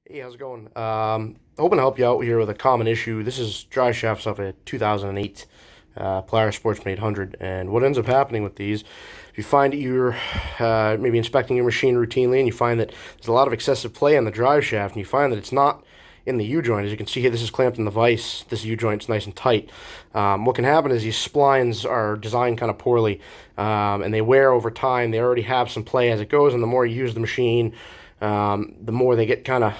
Hey, how's it going? Hoping to help you out here with a common issue. This is drive shafts off a 2008 Polaris Sportsman 800, and what ends up happening with these, if you find that you're maybe inspecting your machine routinely and you find that there's a lot of excessive play on the drive shaft, and you find that it's not in the U-joint. As you can see here, this is clamped in the vise. This U-joint's nice and tight. What can happen is these splines are designed kind of poorly, and they wear over time. They already have some play as it goes, and the more you use the machine, the more they get kind of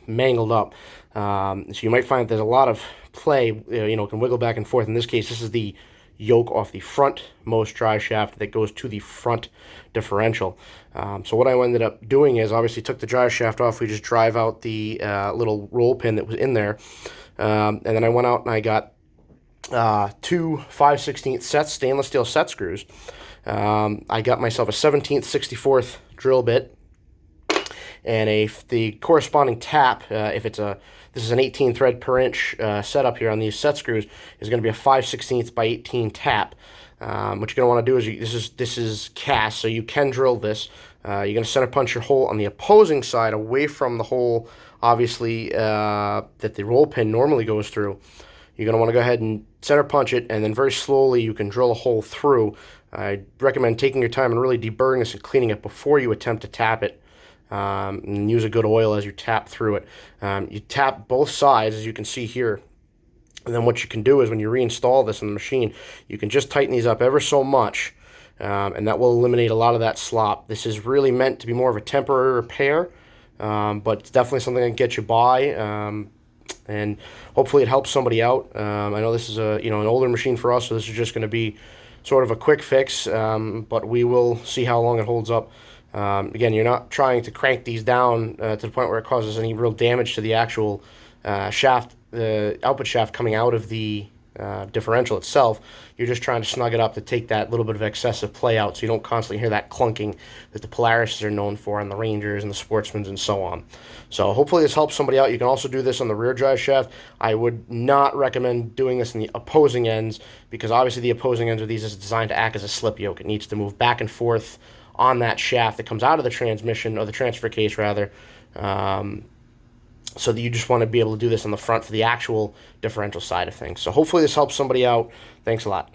mangled up. So you might find that there's a lot of play, can wiggle back and forth. In this case, this is the yoke off the frontmost drive shaft that goes to the front differential. So what I ended up doing is obviously took the drive shaft off. We just drive out the little roll pin that was in there. And then I went out and I got two 5/16 sets, stainless steel set screws. I got myself a 17th 64th drill bit and the corresponding tap. If it's this is an 18 thread per inch setup here on these set screws, is going to be a 5/16 by 18 tap. What you're going to want to do is this is cast, so you can drill this. You're going to center punch your hole on the opposing side away from the hole, obviously, that the roll pin normally goes through. You're going to want to go ahead and center punch it, and then very slowly you can drill a hole through. I recommend taking your time and really deburring this and cleaning it before you attempt to tap it. And use a good oil as you tap through it. You tap both sides, as you can see here. And then what you can do is when you reinstall this in the machine, you can just tighten these up ever so much, and that will eliminate a lot of that slop. This is really meant to be more of a temporary repair, but it's definitely something that can get you by, and hopefully it helps somebody out. I know this is an older machine for us, so this is just going to be sort of a quick fix, but we will see how long it holds up. Again, you're not trying to crank these down to the point where it causes any real damage to the actual shaft, the output shaft coming out of the differential itself. You're just trying to snug it up to take that little bit of excessive play out, so you don't constantly hear that clunking that the Polarises are known for, and the Rangers and the Sportsmans and so on. So hopefully this helps somebody out. You can also do this on the rear drive shaft. I would not recommend doing this in the opposing ends, because obviously the opposing ends of these is designed to act as a slip yoke. It needs to move back and forth on that shaft that comes out of the transmission, or the transfer case rather, so that you just want to be able to do this on the front for the actual differential side of things. So hopefully this helps somebody out. Thanks a lot.